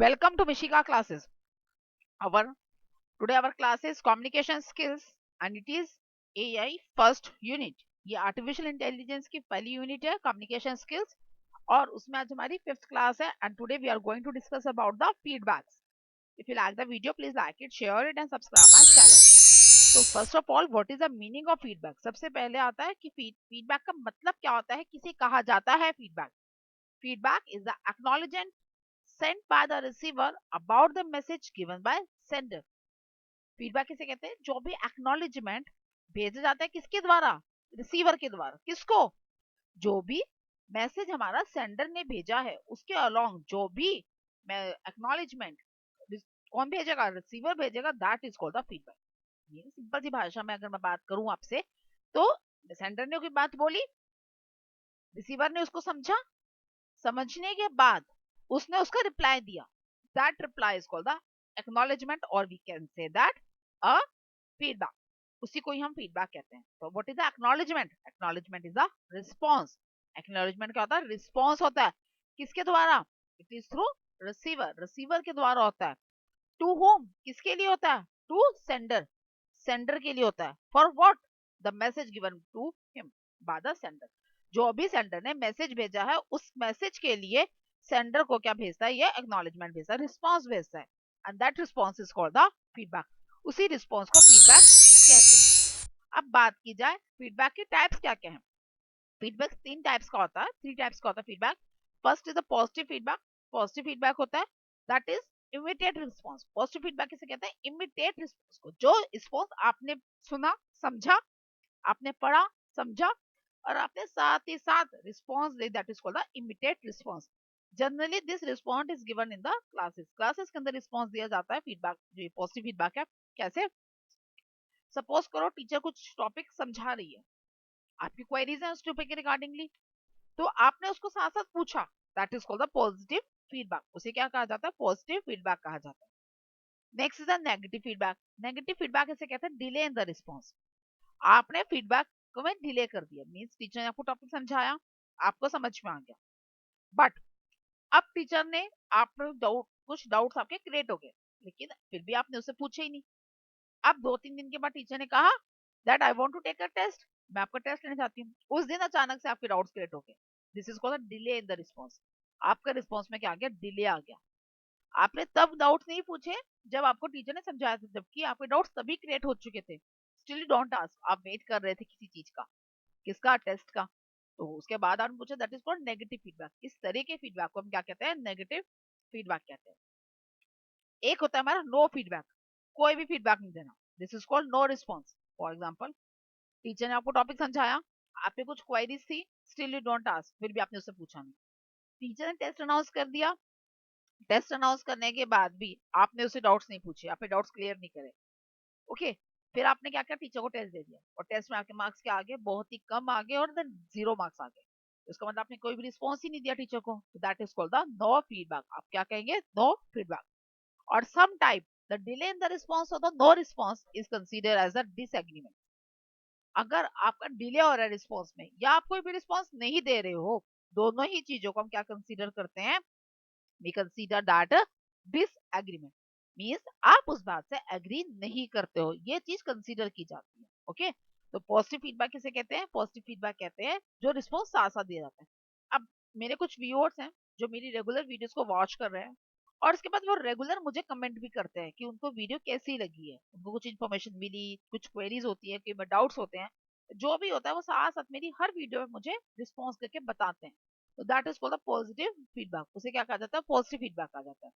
Welcome to Mishika classes. Our today our class is communication skills and it is AI first unit. ये artificial intelligence की पहली unit है communication skills और उसमें आज हमारी 5th क्लास है and today we are going to discuss about the feedbacks. If you like the video, please like it, share it and subscribe my channel. So first of all, what is the meaning of feedback? सबसे पहले आता है कि feedback का मतलब क्या होता है, किसे कहा जाता है feedback. Feedback is the acknowledgement sent by the receiver about the message given by sender. Feedback किसे कहते हैं? जो भी एक्नॉलेजमेंट भेजा जाता है किसके द्वारा? रिसीवर के द्वारा. किसको? जो भी मैसेज हमारा सेंडर ने भेजा है उसके अलोंग जो भी एक्नॉलेजमेंट कौन भेजेगा? रिसीवर भेजेगा. That is called the feedback. ये सिंपल सी भाषा में अगर मैं बात करूं आपसे तो सेंडर ने कोई बात बोली, रिसीवर ने उसको समझा, समझने के बाद उसने उसका रिप्लाई दिया. That reply is called the acknowledgement और we can say that a feedback. उसी को ही हम फीडबैक कहते हैं. तो what is the acknowledgement? Acknowledgement is the response. Acknowledgement क्या होता है? रिस्पॉन्स होता है. किसके द्वारा? It is through receiver. Receiver के द्वारा होता है. To whom? किसके लिए होता है? To sender. सेंडर के लिए होता है. For what? The message given to him by the sender. जो भी सेंडर ने मैसेज भेजा है उस मैसेज के लिए सेंडर को क्या भेजता है? ये एक्नॉलेजमेंट भेजता है, रिस्पॉन्स भेजता है. And that response is called the feedback. उसी रिस्पॉन्स को फीडबैक कहते हैं. अब बात की जाए फीडबैक के टाइप्स क्या क्या है. फीडबैक 3 टाइप्स का होता है, 3 टाइप्स का होता है feedback. First is the positive feedback. Positive feedback होता है that is immediate response. Positive feedback किसे कहते हैं? इमीडिएट रिस्पॉन्स को. जो रिस्पॉन्स आपने सुना, समझा, आपने पढ़ा, समझा और आपने साथ ही साथ response they, that is called the immediate response. Generally this response is given in the classes के अंदर रिस्पॉन्स दिया जाता है फीडबैक. जो पॉजिटिव फीडबैक है कैसे? सपोज करो टीचर कुछ टॉपिक समझा रही है, आपकी क्वेरीज है उस टॉपिक के रिगार्डिंगली, तो आपने उसको साथ साथ पूछा. That is called the positive feedback. उसे क्या कहा जाता है? पॉजिटिव फीडबैक कहा जाता है. Next is the negative feedback. Negative feedback इसे कहते हैं डिले इन द रिस्पॉन्स. आपने फीडबैक को मैं डिले कर दिया. मीन्स टीचर ने आपको टॉपिक समझाया, आपको समझ में आ गया, बट अब टीचर ने आपने कुछ डाउट्स आपके क्रिएट हो गए, लेकिन फिर भी आपने उससे पूछे ही नहीं. अब 2-3 दिन के बाद टीचर ने कहा that I want to take a test, मैं आपका टेस्ट लेना चाहती हूँ. उस दिन अचानक से आपके डाउट्स क्रिएट हो गए. This is called delay in the response. आपका रिस्पॉन्स में क्या आ गया? डिले आ गया. आपने तब डाउट्स नहीं पूछे जब आपको टीचर ने समझाया था, जबकि आपके डाउट्स तभी क्रिएट हो चुके थे. Still you don't ask. आप वेट कर रहे थे किसी चीज का. किसका? टेस्ट का. तो उसके बाद आपने पूछा. That is called negative feedback. इस तरह के फीडबैक को हम क्या कहते हैं? नेगेटिव फीडबैक कहते हैं. एक होता है हमारा नो फीडबैक. कोई भी फीडबैक नहीं देना. This is called no response. For example, teacher ने आपको टॉपिक समझाया, आपने कुछ क्वेरीज थी, स्टिल यू डोंट आस्क, फिर भी आपने उससे पूछा नहीं. टीचर ने टेस्ट अनाउंस कर दिया, टेस्ट अनाउंस करने के बाद भी आपने उससे डाउट्स नहीं पूछे, आपने डाउट्स क्लियर नहीं करे. ओके, फिर आपने क्या किया? टीचर को टेस्ट दे दिया और टेस्ट में आपके मार्क्स क्या आ गए? बहुत ही कम आ गए और देन 0 मार्क्स आ गए. इसका मतलब आपने कोई भी रिस्पॉन्स ही नहीं दिया टीचर को. That is called the no feedback. आप क्या कहेंगे? No feedback. और some type the delay in the response और the no response is consider as a disagreement. अगर आपका डिले हो रहा है रिस्पॉन्स में या आप कोई भी रिस्पॉन्स नहीं दे रहे हो, दोनों ही चीजों को हम क्या कंसीडर करते हैं? We consider that disagreement. Means आप उस बात से एग्री नहीं करते हो, ये चीज कंसीडर की जाती है. ओके, तो पॉजिटिव फीडबैक किसे कहते हैं? पॉजिटिव फीडबैक कहते हैं जो रिस्पॉन्स साथ साथ दिया जाता है. अब मेरे कुछ व्यूअर्स हैं जो मेरी रेगुलर वीडियोस को वॉच कर रहे हैं और उसके बाद वो रेगुलर मुझे कमेंट भी करते हैं कि उनको वीडियो कैसी लगी है, उनको कुछ इन्फॉर्मेशन मिली, कुछ क्वेरीज होती है, कई डाउट्स होते हैं. जो भी होता है वो साथ साथ मेरी हर वीडियो में मुझे रिस्पॉन्स करके बताते हैं. तो that is called positive feedback. उसे क्या कहा जाता है? पॉजिटिव फीडबैक कहा जाता है.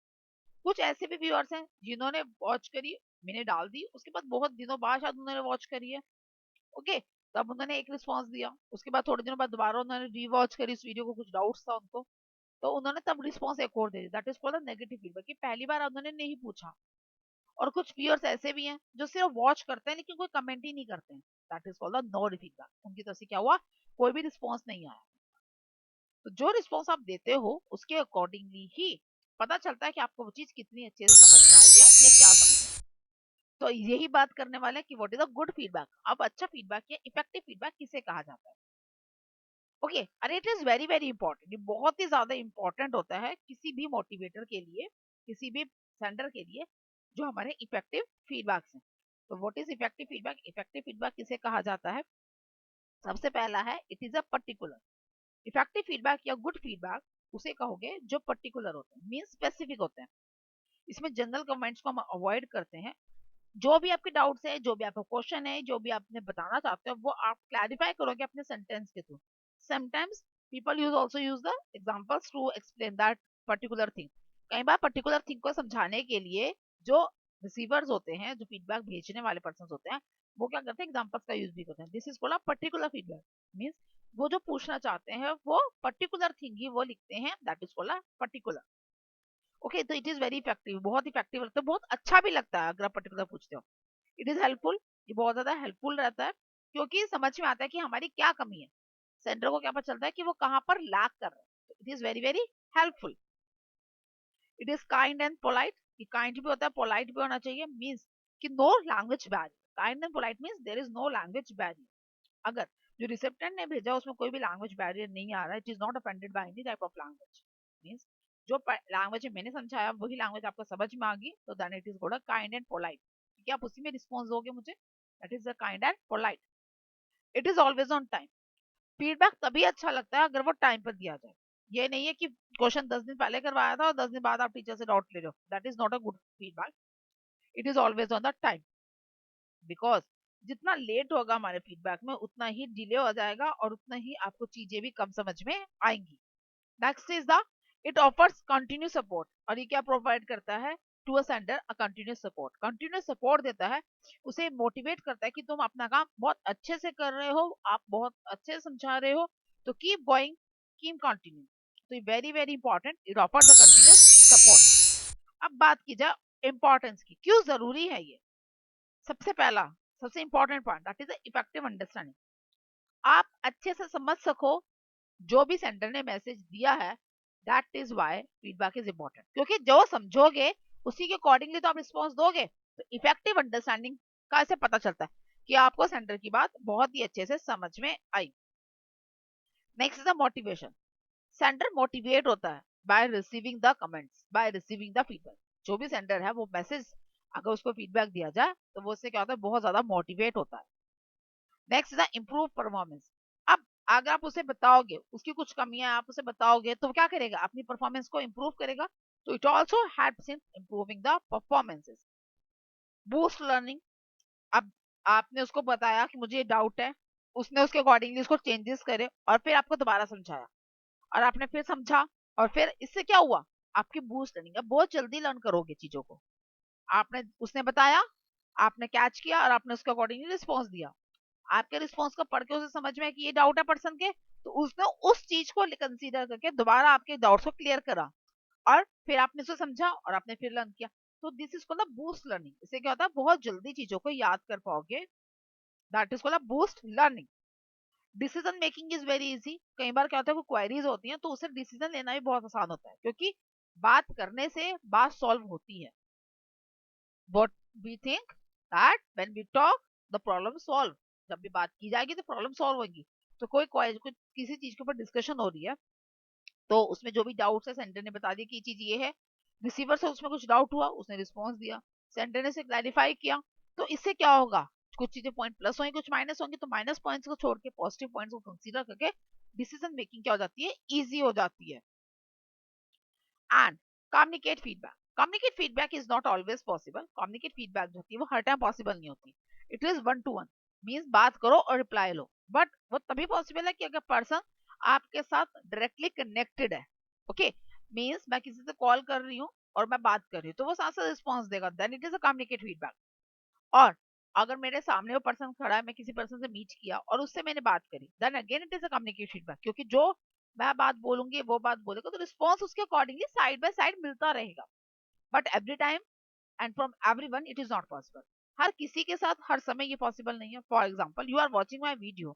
कुछ ऐसे भी व्यूअर्स हैं जिन्होंने वॉच करी, मैंने डाल दी, उसके बाद बहुत दिनों बाद शायद उन्होंने वॉच करी है. ओके, तब उन्होंने एक रिस्पॉन्स दिया, उसके बाद थोड़े दिनों बाद दोबारा उन्होंने रीवॉच करी इस वीडियो को, कुछ डाउट्स था उनको, तो उन्होंने तब रिस्पॉन्स एक और दे दिया. That is called negative feedback कि पहली बार उन्होंने नहीं पूछा. और कुछ व्यूअर्स ऐसे भी हैं जो सिर्फ वॉच करते हैं लेकिन कोई कमेंट ही नहीं करते हैं. That is called no feedback. उनकी तरफ से क्या हुआ? कोई भी रिस्पॉन्स नहीं आया. तो जो रिस्पॉन्स आप देते हो उसके अकॉर्डिंगली ही पता चलता है कि आपको वो चीज कितनी अच्छे से समझ में आई है या क्या समझ में. तो यही बात करने वाले हैं कि what is a good feedback. अब अच्छा फीडबैक या इफेक्टिव फीडबैक किसे कहा जाता है? ओके, अरे it is very very important. ये बहुत ही ज्यादा इंपॉर्टेंट होता है किसी भी मोटिवेटर के लिए किसी भी सेंडर के लिए जो हमारे इफेक्टिव फीडबैक हैं। तो what is effective feedback? Effective feedback किसे कहा जाता है? सबसे पहला है it is a particular. Effective feedback या गुड फीडबैक उसे कहोगे जो पर्टिकुलर होते हैं, मीन स्पेसिफिक होते हैं। इसमें जनरल कमेंट्स को हम अवॉइड करते हैं। जो भी आपके डाउट्स है, जो भी आपका क्वेश्चन है, जो भी आपने बताना चाहते हो, वो आप क्लैरिफाई करोगे अपने सेंटेंस के through. Sometimes people use also use the examples to explain that particular thing. कई बार पर्टिकुलर थिंग को समझाने के लिए जो रिसीवर्स होते हैं, जो फीडबैक भेजने वाले पर्सन होते हैं, वो क्या करते हैं, एग्जांपल्स का यूज भी करते हैं। This is called a particular feedback. Means वो जो पूछना चाहते हैं वो पर्टिकुलर थिंग ही वो लिखते हैं, that is called a particular. Okay, तो इट इज वेरी इफेक्टिव, बहुत इफेक्टिव लगता है, बहुत अच्छा भी लगता है अगर आप पर्टिकुलर पूछते हो। इट इज हेल्पफुल, ये बहुत ज्यादा हेल्पफुल रहता है, क्योंकि समझ में आता है कि हमारी क्या कमी है, सेंटर को क्या पता चलता है कि वो कहाँ पर लैक कर रहे हैं। It is very very helpful. It is kind and polite, कि काइंड भी होता है, पोलाइट भी होना चाहिए। मीन्स कि no language barrier. Kind and polite means there is no language barrier. अगर जो रिसेप्टेंट ने भेजा उसमें कोई भी लैंग्वेज बैरियर नहीं आ रहा है, it is not offended by any type of language. Means जो लैंग्वेज मैंने समझाया वही लैंग्वेज आपको समझ में आ गई, तो then it is called kind and polite. क्या आप उसी में रिस्पॉन्स दोगे मुझे? That is the kind and polite. It is always on time. Feedback तभी अच्छा लगता है अगर वो टाइम पर दिया जाए। ये नहीं है कि क्वेश्चन 10 दिन पहले करवाया था और 10 दिन बाद आप टीचर से डाउट ले रहे हो, that is not a good feedback. It is always on the time, because जितना लेट होगा हमारे फीडबैक में उतना ही डिले हो जाएगा और उतना ही आपको चीजें भी कम समझ में आएंगी। Next is the it offers continue support. और ये क्या प्रोवाइड करता है to a sender? A continuous support. Continuous support देता है, उसे मोटिवेट करता है कि तुम अपना काम बहुत अच्छे से कर रहे हो, आप बहुत अच्छे से समझा रहे हो, तो कीप गोइंग, कीप कंटिन्यू। तो very very important, it offers the continuous support. अब बात की जाए इंपॉर्टेंस की, क्यों जरूरी है ये। सबसे पहला, सबसे important point, that is the effective understanding. आप अच्छे से समझ सको जो भी सेंटर ने मैसेज दिया है, that is why feedback is important. क्योंकि जो समझोगे उसी के अकॉर्डिंगली तो आप रिस्पॉन्स दोगे। तो इफेक्टिव अंडरस्टैंडिंग का ऐसे पता चलता है कि आपको सेंटर की बात बहुत ही अच्छे से समझ में आई। Next is the motivation. Sender motivate होता है by receiving the comments, by receiving the feedback. जो भी सेंटर है वो मैसेज अगर उसको फीडबैक दिया जाए तो वो उससे क्या होता है, बहुत ज्यादा मोटिवेट होता है। Next is the improve performance. अब अगर आप उसे बताओगे उसकी कुछ कमियां आप उसे बताओगे तो क्या करेगा, अपनी परफॉर्मेंस को इम्प्रूव करेगा। तो it also helps in improving the performances. Boost learning. अब आपने उसको बताया कि मुझे ये डाउट है, उसने उसके अकॉर्डिंगली उसको चेंजेस करे और फिर आपको दोबारा समझाया और आपने फिर समझा, और फिर इससे क्या हुआ, आपकी बूस्ट लर्निंग। अब बहुत जल्दी लर्न करोगे चीजों को। आपने उसने बताया, आपने कैच किया और आपने उसके अकॉर्डिंगली रिस्पॉन्स दिया। आपके रिस्पॉन्स को पढ़ के उसे समझ में कि ये डाउट है पर्सन के, तो उसने उस चीज को कंसीडर करके दोबारा आपके डाउट्स को क्लियर करा और फिर आपने उसे समझा और आपने फिर लर्न किया। तो this is called boost learning. इससे क्या होता है, बहुत जल्दी चीजों को याद कर पाओगे, that is called boost learning. Decision making is very easy. कई बार क्या होता है, क्वेरीज होती हैं तो उसे डिसीजन लेना भी बहुत आसान होता है, क्योंकि बात करने से बात सॉल्व होती है। What we think that when we talk the problem solve। जब भी बात की जाएगी तो प्रॉब्लम सॉल्व होगी। तो कोई किसी चीज के ऊपर डिस्कशन हो रही है तो उसमें जो भी डाउट्स है सेंटर ने बता दिया कि ये चीज ये है, रिसीवर से उसमें कुछ डाउट हुआ उसने रिस्पॉन्स दिया, सेंटर ने से क्लैरिफाई किया। तो इससे क्या होगा, कुछ चीजें पॉइंट प्लस होंगी कुछ माइनस होंगी, तो माइनस पॉइंट्स को छोड़ के पॉजिटिव पॉइंट्स को कंसीडर करके डिसीजन मेकिंग क्या हो जाती है, ईजी हो जाती है। And communicate feedback. Communicate feedback is not always possible. Communicate feedback जो होती है वो हर टाइम पॉसिबल नहीं होती। It is one two one, means बात करो और रिप्लाई लो। बट वो तभी पॉसिबल है कि अगर पर्सन आपके साथ डायरेक्टली कनेक्टेड है। ओके, मीन्स मैं किसी से कॉल कर रही हूँ और मैं बात कर रही हूँ तो वो साथ साथ रिस्पॉन्स देगा, then it is a communicate feedback. और अगर मेरे सामने वो पर्सन खड़ा है, मैं किसी पर्सन से मीट किया और उससे मैंने बात करी, then again it is a communicate feedback. क्योंकि जो मैं बात बोलूंगी वो बात बोलेगा तो रिस्पॉन्स उसके अकॉर्डिंगली साइड बाय साइड मिलता रहेगा। But every time and from everyone it is not possible. हर किसी के साथ हर समय ये पॉसिबल नहीं है। For example you are watching my video,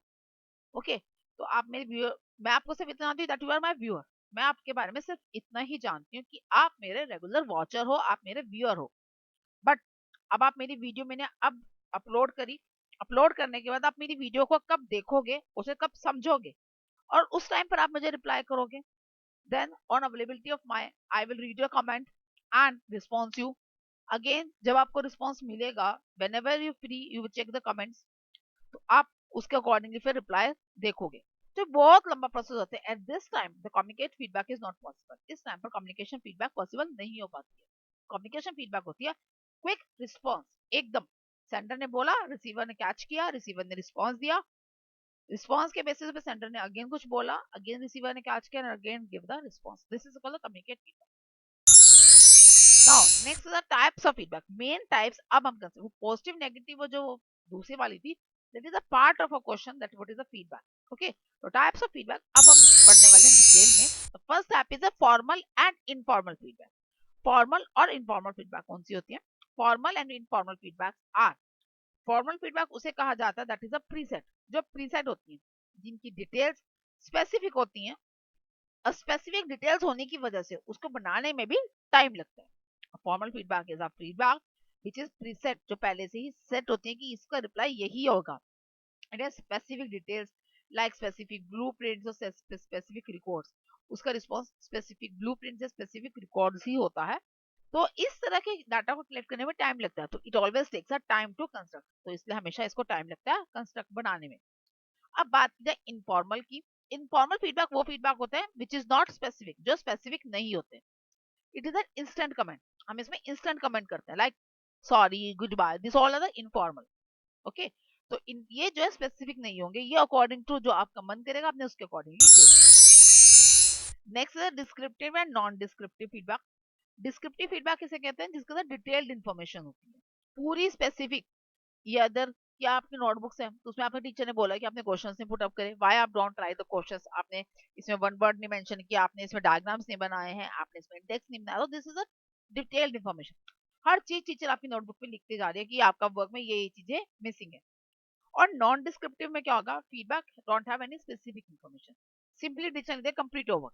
okay, तो आप मेरे व्यूअर, मैं आपको सिर्फ इतना जानती हूँ that you are my viewer. मैं आपके बारे में सिर्फ इतना ही जानती हूँ कि आप मेरे रेगुलर वॉचर हो, आप मेरे व्यूअर हो। बट अब आप मेरी वीडियो मैंने अब अपलोड करी, अपलोड करने के बाद आप मेरी वीडियो को कब देखोगे, उसे कब समझोगे, और उस टाइम पर आप मुझे रिप्लाई करोगे। Then on availability of my I will read your comment, and response you. Again, जब आपको response मिलेगा, whenever you free, you will check the comments. तो आप उसके अकॉर्डिंगली फिर रिप्लाई देखोगे. तो बहुत लंबा प्रोसेस होता है. At this time the communicate feedback is not possible. इस टाइम पर कम्युनिकेशन फीडबैक पॉसिबल नहीं हो पाती है. कम्युनिकेशन फीडबैक होती है क्विक रिस्पॉन्स. एकदम सेंडर ने बोला, रिसीवर ने कैच किया, रिसीवर ने रिस्पॉन्स दिया, रिस्पॉन्स के बेसिस पे सेंडर ने अगेन कुछ बोला, अगेन रिसीवर ने कैच किया, again give the response. This is called communicate feedback. Now next is the types of feedback. Main types अब हम करते हैं. पॉजिटिव नेगेटिव वो जो दूसरी वाली थी, that is a part of a question, that what is the feedback. Okay, तो टाइप्स ऑफ फीडबैक अब हम पढ़ने वाले हैं डिटेल में. तो first type is a formal and informal feedback. Formal और इनफॉर्मल फीडबैक कौन सी होती है? Formal and informal feedback are. Formal feedback उसे कहा जाता है दैट इज अ प्रीसेट. जो प्रीसेट होती है, जिनकी डिटेल्स स्पेसिफिक होती हैं, और स्पेसिफिक डिटेल्स होने की वजह से उसको बनाने में भी टाइम लगता है. Formal feedback is a feedback which is preset, जो पहले से ही सेट होती है कि इसका रिप्लाई यही होगा. It has specific details like specific blueprints और स्पेसिफिक रिकॉर्ड्स. उसका रिस्पॉन्स स्पेसिफिक ब्लूप्रिंट से स्पेसिफिक रिकॉर्ड्स ही होता है. तो इस तरह के डाटा को कलेक्ट करने में टाइम लगता है. तो it always takes a time to construct. तो इसलिए हमेशा इसको टाइम लगता है कंस्ट्रक्ट बनाने में. अब बात की जाए इनफॉर्मल की. इनफॉर्मल फीडबैक वो फीडबैक होता है विच इज नॉट स्पेसिफिक, जो स्पेसिफिक नहीं होते. It is an instant comment. हम इसमें इंस्टेंट कमेंट करते हैं like sorry, goodbye. This all are the informal. Okay, तो ये जो है स्पेसिफिक नहीं होंगे, ये अकॉर्डिंग टू जो आपका मन करेगा आपने उसके अकॉर्डिंगली देख. नेक्स्ट है descriptive and non descriptive feedback. Descriptive feedback किसे कहते हैं? जिसके अंदर डिटेल्ड इन्फॉर्मेशन होती है, पूरी स्पेसिफिक. ये अदर क्या आपकी नोटबुक्स है तो उसमें आपके टीचर ने बोला कि आपने क्वेश्चंस नहीं पुट अप करे, व्हाई आप डोंट ट्राई द क्वेश्चंस. आपने इसमें वन वर्ड नहीं मेंशन किया, आपने इसमें डायग्राम्स नहीं बनाए हैं, आपने इसमें इंडेक्स नहीं बनाया. तो this is a detailed information. हर चीज टीचर आपकी नोटबुक में लिखते जा रही है कि आपका वर्क में ये चीजें मिसिंग है. और नॉन डिस्क्रिप्टिव में क्या होगा? Feedback don't have any specific information. Simply teacher ने कंप्लीट ओवर.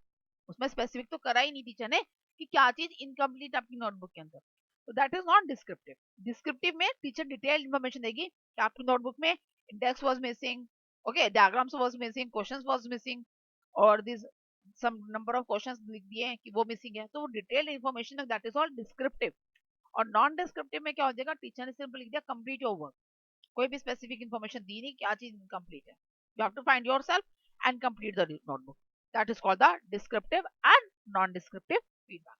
उसमें स्पेसिफिक तो करा ही नहीं टीचर ने कि क्या चीज इनकम्प्लीट आपकी नोटबुक के अंदर. तो that is not descriptive. Descriptive में टीचर डिटेल्ड इन्फॉर्मेशन देगी कि आपकी नोटबुक में index was missing, okay, diagrams was missing, questions was missing, और this some number of questions लिख दिए हैं कि वो मिसिंग है. तो वो detailed information, that is all descriptive. और नॉन डिस्क्रिप्टिव में क्या हो जाएगा? टीचर ने सिर्फ लिख दिया कंप्लीट योर वर्क. कोई भी स्पेसिफिक इन्फॉर्मेशन दी नहीं क्या चीज इनकम्प्लीट है. You have to find yourself and complete the notebook. That is called the descriptive and non descriptive feedback.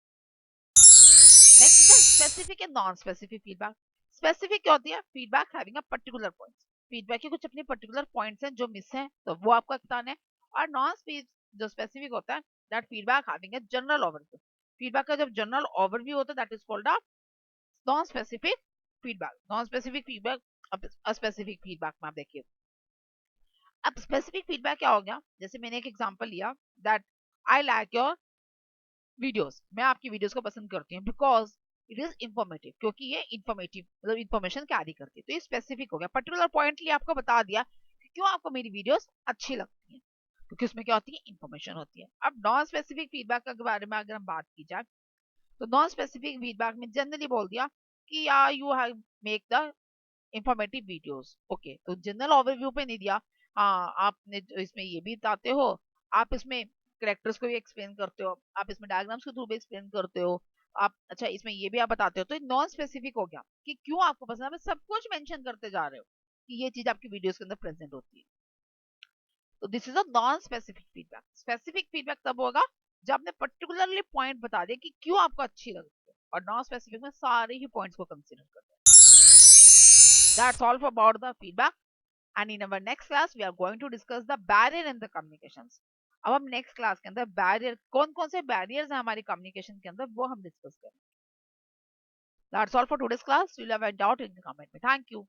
Next is specific and non specific feedback. Specific क्या होती है? Feedback having a particular points. Feedback के कुछ अपने particular points हैं जो miss हैं, तो वो आपको बताना है. और नॉन जो स्पेसिफिक होता है, that feedback having a general overview. Feedback का जब जनरल ओवरव्यू होता है, that is called a non specific feedback. Non specific feedback. अब स्पेसिफिक फीडबैक में आप देखिए, अब स्पेसिफिक फीडबैक क्या हो गया? जैसे मैंने एक एग्जांपल लिया that I like your videos. मैं आपकी वीडियोस को पसंद करती हूँ बिकॉज इट इज इंफॉर्मेटिव, क्योंकि ये इंफॉर्मेटिव मतलब इंफॉर्मेशन कैरी करती है. तो ये स्पेसिफिक हो गया. पर्टिकुलर पॉइंटली आपको बता दिया कि क्यों आपको मेरी वीडियोस अच्छी लगती हैं, क्योंकि उसमें क्या होती है? इंफॉर्मेशन होती है. अब नॉन स्पेसिफिक फीडबैक के बारे में अगर हम बात की जाए, तो नॉन स्पेसिफिक फीडबैक में जनरली बोल दिया कि या you have make the informative videos. Okay, तो जनरल ओवरव्यू पे नहीं दिया. हाँ, आपने इसमें ये भी बताते हो, आप इसमें करेक्टर्स को भी एक्सप्लेन करते हो, आप इसमें डायग्राम्स के थ्रू भी एक्सप्लेन करते हो, आप अच्छा इसमें ये भी आप बताते हो. तो नॉन स्पेसिफिक हो गया कि क्यों आपको पसंद है. आप सब कुछ मेंशन करते जा रहे हो कि ये चीज आपकी वीडियोस के अंदर प्रेजेंट होती है. तो this is a non specific feedback. Specific feedback तब होगा जब आपने पर्टिकुलरली पॉइंट बता दिया कि क्यों आपको अच्छी लगती है, और नॉन स्पेसिफिक में सारे ही पॉइंट्स को कंसीडर करते हैं. That's all about the feedback. And in our next class, we are going to discuss the barrier in the communications. अब हम नेक्स्ट क्लास के अंदर बैरियर, कौन कौन से बैरियर्स हैं हमारी कम्युनिकेशन के अंदर, वो हम डिस्कस करेंगे. That's all for today's class. You'll have a doubt in the comment. Thank you.